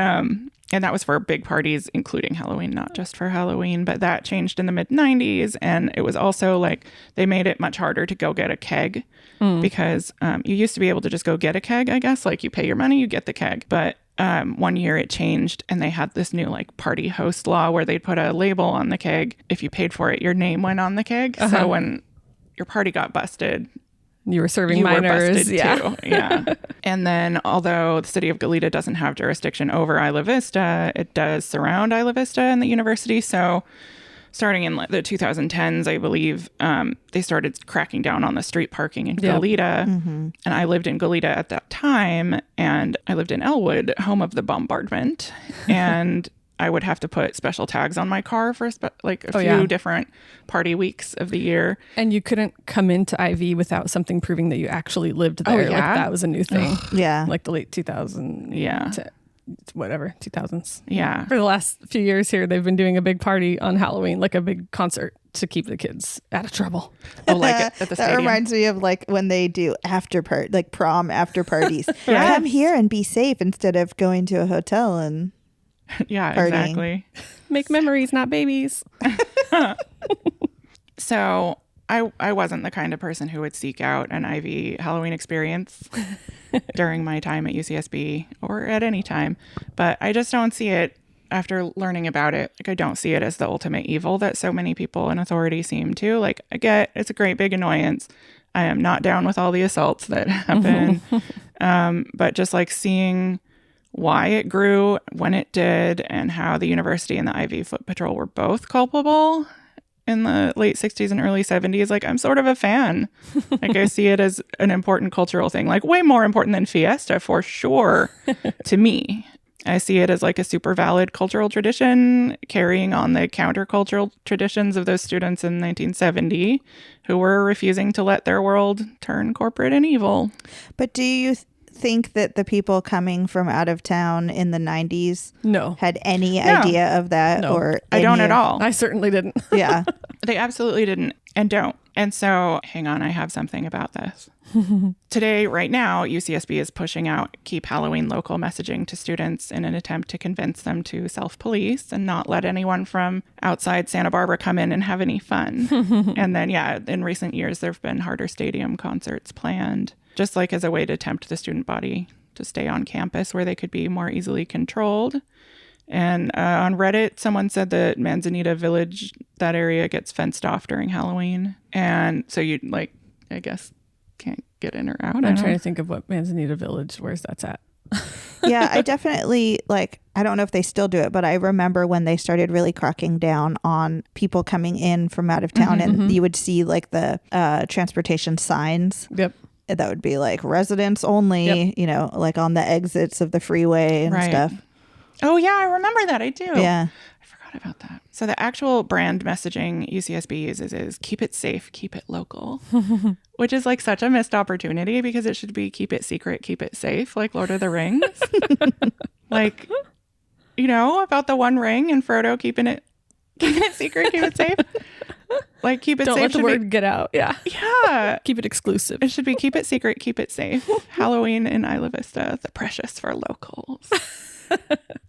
that was for big parties, including Halloween, not just for Halloween. But that changed in the mid-90s. And it was also like they made it much harder to go get a keg because you used to be able to just go get a keg, I guess. Like you pay your money, you get the keg. But one year it changed and they had this new like party host law where they'd put a label on the keg. If you paid for it, your name went on the keg. So when your party got busted, you were serving minors. Too. Yeah. And then although the city of Goleta doesn't have jurisdiction over Isla Vista, it does surround Isla Vista and the university. So starting in the 2010s, I believe, they started cracking down on the street parking in Goleta. Mm-hmm. And I lived in Goleta at that time. And I lived in Elwood, home of the bombardment. And I would have to put special tags on my car for a few different party weeks of the year. And you couldn't come into IV without something proving that you actually lived there. Like that was a new thing. Yeah. Like the late 2000s. Yeah. To whatever, 2000s. Yeah. For the last few years here, they've been doing a big party on Halloween, like a big concert to keep the kids out of trouble. Oh, like at the stadium. That reminds me of like when they do like prom after parties. Come here and be safe instead of going to a hotel and yeah, partying. Exactly. Make memories, not babies. So I wasn't the kind of person who would seek out an Ivy Halloween experience during my time at UCSB or at any time. But I just don't see it after learning about it. Like, I don't see it as the ultimate evil that so many people in authority seem to. Like, I get it's a great big annoyance. I am not down with all the assaults that happen. But just like seeing why it grew when it did and how the university and the Ivy Foot Patrol were both culpable in the late 60s and early 70s, like, I'm sort of a fan. Like, I see it as an important cultural thing, like way more important than Fiesta for sure to me. I see it as like a super valid cultural tradition carrying on the countercultural traditions of those students in 1970 who were refusing to let their world turn corporate and evil. But do you think that the people coming from out of town in the 90s had any idea of that? Or I don't at all. I certainly didn't. Yeah. They absolutely didn't and don't. And so, hang on, I have something about this. Today, right now, UCSB is pushing out Keep Halloween Local messaging to students in an attempt to convince them to self-police and not let anyone from outside Santa Barbara come in and have any fun. And then, in recent years, there have been harder stadium concerts planned, just like as a way to tempt the student body to stay on campus where they could be more easily controlled. And on Reddit, someone said that Manzanita Village, that area gets fenced off during Halloween. And so you, like, I guess, can't get in or out. I'm trying to think of what Manzanita Village, where's that's at. Yeah, I definitely, like, I don't know if they still do it, but I remember when they started really cracking down on people coming in from out of town, and you would see, like, the transportation signs. Yep. That would be, like, residents only, you know, like on the exits of the freeway and stuff. Oh, yeah, I remember that. I do. Yeah. I forgot about that. So the actual brand messaging UCSB uses is keep it safe, keep it local, which is like such a missed opportunity because it should be keep it secret, keep it safe, like Lord of the Rings. Like, you know, about the One Ring and Frodo keeping it secret, keep it safe. Like, keep it Don't safe. Don't let the word get out. Yeah. Yeah. Keep it exclusive. It should be keep it secret, keep it safe. Halloween in Isla Vista, the precious for locals.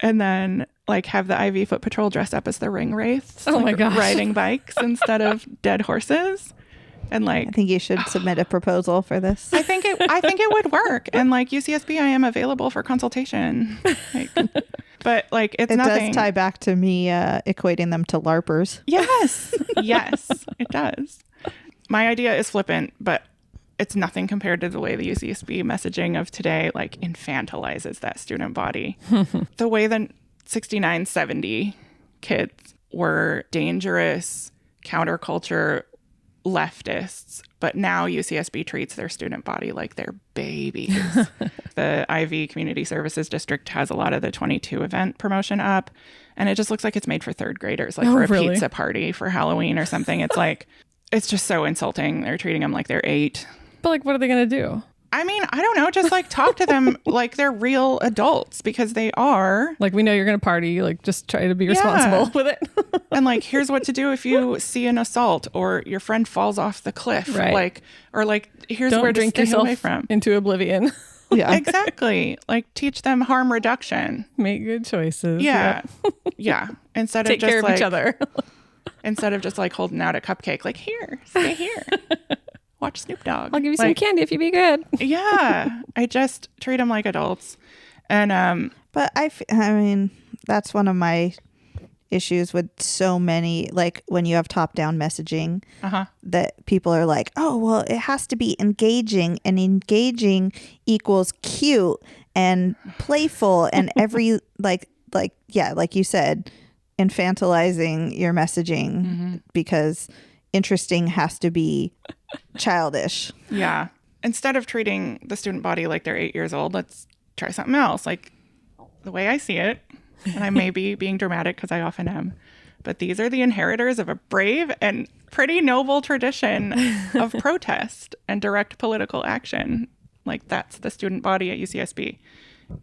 And then, like, have the Ivy Foot Patrol dress up as the ring wraiths. Oh, like, my gosh. Riding bikes instead of dead horses. And, like, I think you should submit a proposal for this. I think it would work. And, like, UCSB, I am available for consultation. Like, but, like, it does tie back to me equating them to LARPers. Yes. Yes, it does. My idea is flippant, but it's nothing compared to the way the UCSB messaging of today like infantilizes that student body. The way the 1970 kids were dangerous counterculture leftists, but now UCSB treats their student body like they're babies. The IV Community Services District has a lot of the 22 event promotion up, and it just looks like it's made for third graders, like for a pizza party for Halloween or something. It's like, it's just so insulting. They're treating them like they're 8. But like, what are they going to do? I mean, I don't know. Just like talk to them like they're real adults, because they are. Like, we know you're going to party. Like, just try to be responsible with it. And like, here's what to do if you see an assault or your friend falls off the cliff. Right. Like, or like, here's Don't where to drink stay yourself away from. into oblivion. Yeah. Exactly. Like, teach them harm reduction. Make good choices. Yeah. Yep. Yeah. Instead Take of just care like, of each other. instead of just like holding out a cupcake, like, here, stay here. Watch Snoop Dogg. I'll give you some candy if you be good. Yeah. I just treat them like adults. And But I mean, that's one of my issues with so many, like when you have top-down messaging, that people are like, oh, well, it has to be engaging, and engaging equals cute and playful, and every like you said, infantilizing your messaging because interesting has to be childish. yeah. Instead of treating the student body like they're 8 years old, let's try something else. Like, the way I see it, and I may be being dramatic because I often am, but these are the inheritors of a brave and pretty noble tradition of protest and direct political action. Like, that's the student body at UCSB.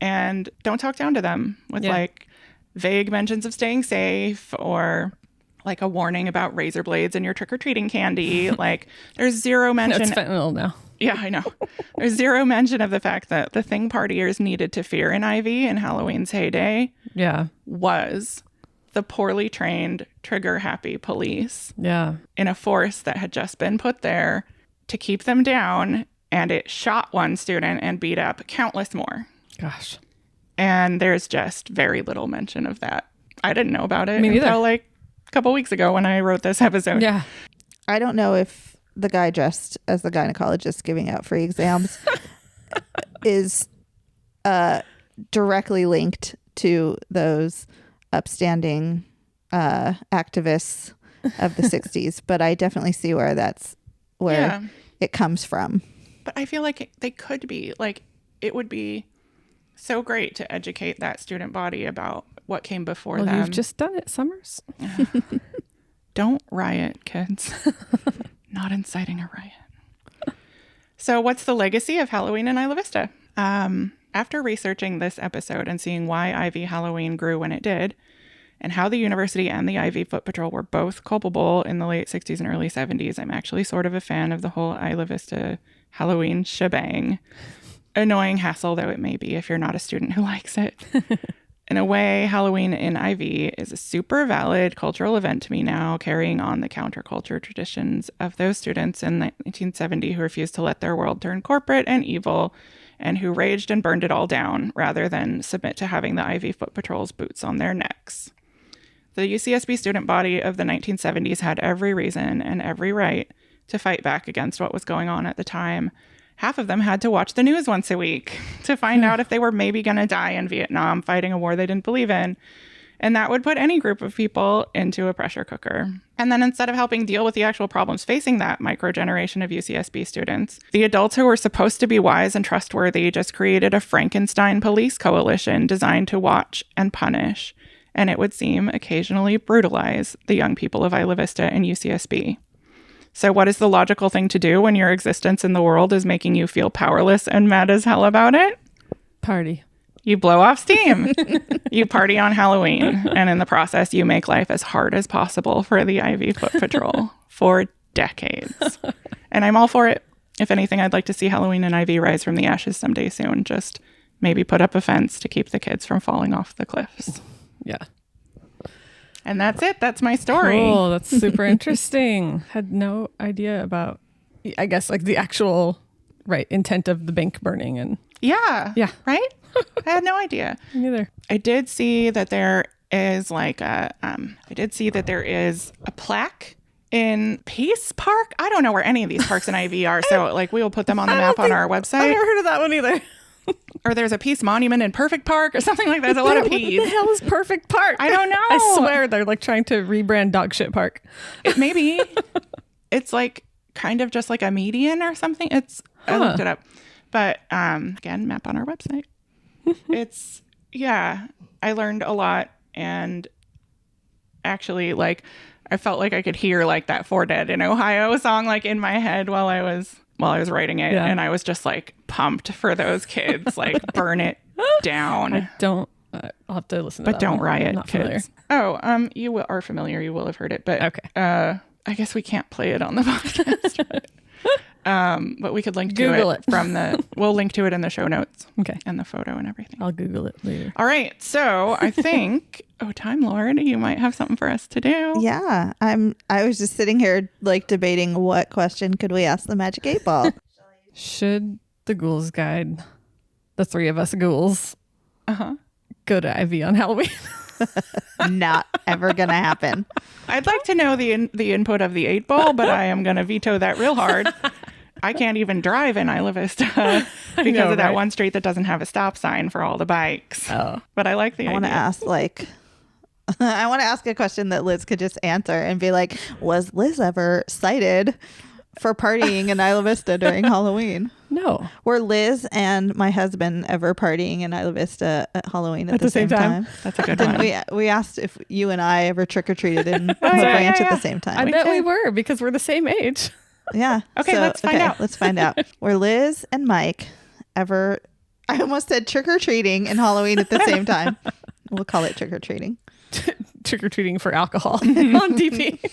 And don't talk down to them with like vague mentions of staying safe or like a warning about razor blades in your trick-or-treating candy. Like, there's zero mention. It's fentanyl now. Yeah, I know. There's zero mention of the fact that the thing partiers needed to fear in IV in Halloween's heyday was the poorly trained, trigger-happy police in a force that had just been put there to keep them down, and it shot one student and beat up countless more. Gosh. And there's just very little mention of that. I didn't know about it Me neither. until like a couple weeks ago when I wrote this episode. Yeah. I don't know if the guy dressed as the gynecologist giving out free exams is directly linked to those upstanding activists of the 60s, but I definitely see where it comes from. But I feel like they could be. Like, it would be so great to educate that student body about what came before them. You've just done it, Summers. Don't riot, kids. Not inciting a riot. So what's the legacy of Halloween in Isla Vista? After researching this episode and seeing why Ivy Halloween grew when it did, and how the university and the Ivy Foot Patrol were both culpable in the late 60s and early 70s, I'm actually sort of a fan of the whole Isla Vista Halloween shebang. Annoying hassle though it may be if you're not a student who likes it. In a way, Halloween in Ivy is a super valid cultural event to me now, carrying on the counterculture traditions of those students in 1970 who refused to let their world turn corporate and evil, and who raged and burned it all down rather than submit to having the Ivy Foot Patrol's boots on their necks. The UCSB student body of the 1970s had every reason and every right to fight back against what was going on at the time. Half of them had to watch the news once a week to find out if they were maybe going to die in Vietnam fighting a war they didn't believe in. And that would put any group of people into a pressure cooker. And then instead of helping deal with the actual problems facing that microgeneration of UCSB students, the adults who were supposed to be wise and trustworthy just created a Frankenstein police coalition designed to watch and punish, and it would seem occasionally brutalize the young people of Isla Vista and UCSB. So what is the logical thing to do when your existence in the world is making you feel powerless and mad as hell about it? Party. You blow off steam. You party on Halloween. And in the process, you make life as hard as possible for the Ivy Foot Patrol for decades. And I'm all for it. If anything, I'd like to see Halloween and Ivy rise from the ashes someday soon. Just maybe put up a fence to keep the kids from falling off the cliffs. Yeah. And that's it. That's my story. Cool. That's super interesting. Had no idea about, I guess, like the actual intent of the bank burning and Yeah. Right? I had no idea. Me neither. I did see that there is a plaque in Peace Park. I don't know where any of these parks in IV are, so like we will put them on the map on our website. I've never heard of that one either. Or there's a Peace Monument in Perfect Park or something like that. There's a lot of P's. What the hell is Perfect Park? I don't know. I swear they're like trying to rebrand Dog Shit Park. Maybe. It's like kind of just like a median or something. I looked it up. But again, map on our website. I learned a lot, and actually like I felt like I could hear like that For Dead in Ohio song like in my head while I was writing it. And I was just like pumped for those kids. Like burn it down. I don't I'll have to listen to but that don't one. riot, Not kids. familiar. Oh, you are familiar. You will have heard it. But okay. I guess we can't play it on the podcast. But we could link to Google it from we'll link to it in the show notes. Okay. And the photo and everything. I'll Google it later. All right. So I think, Time Lord, you might have something for us to do. Yeah. I was just sitting here like debating what question could we ask the Magic 8 Ball. Should the Ghouls Guide, the three of us ghouls, go to IV on Halloween? Not ever gonna happen. I'd like to know the input of the 8 Ball, but I am gonna veto that real hard. I can't even drive in Isla Vista because of that one street that doesn't have a stop sign for all the bikes. Oh, but I like the idea. I want to ask a question that Liz could just answer and be like, was Liz ever cited for partying in Isla Vista during Halloween? No. Were Liz and my husband ever partying in Isla Vista at Halloween at the same time? That's a good one. We asked if you and I ever trick-or-treated in the branch at the same time. I bet we were, because we're the same age. Yeah. Okay, let's find out. Let's find out. Were Liz and Mike ever, I almost said trick-or-treating and Halloween at the same time. We'll call it trick-or-treating. Trick-or-treating for alcohol on DP.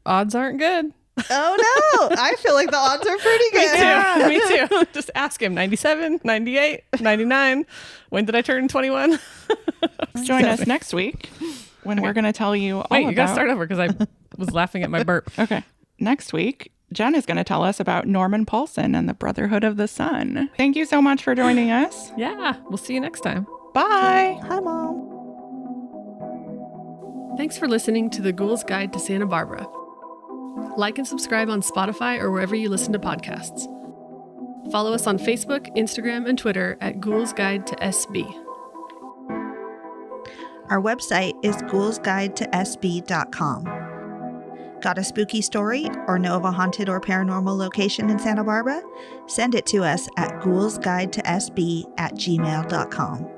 Odds aren't good. Oh no, I feel like the odds are pretty good. Me too. Just ask him. 97, 98, 99. When did I turn 21? Join us next week when we're going to tell you all Wait, you got to start over because I was laughing at my burp. Okay. Next week, Jen is going to tell us about Norman Paulson and the Brotherhood of the Sun. Thank you so much for joining us. Yeah, we'll see you next time. Bye. Hi, Mom. Thanks for listening to The Ghoul's Guide to Santa Barbara. Like and subscribe on Spotify or wherever you listen to podcasts. Follow us on Facebook, Instagram, and Twitter at Ghoul's Guide to SB. Our website is ghoulsguidetosb.com. Got a spooky story or know of a haunted or paranormal location in Santa Barbara? Send it to us at ghoulsguidetosb@gmail.com.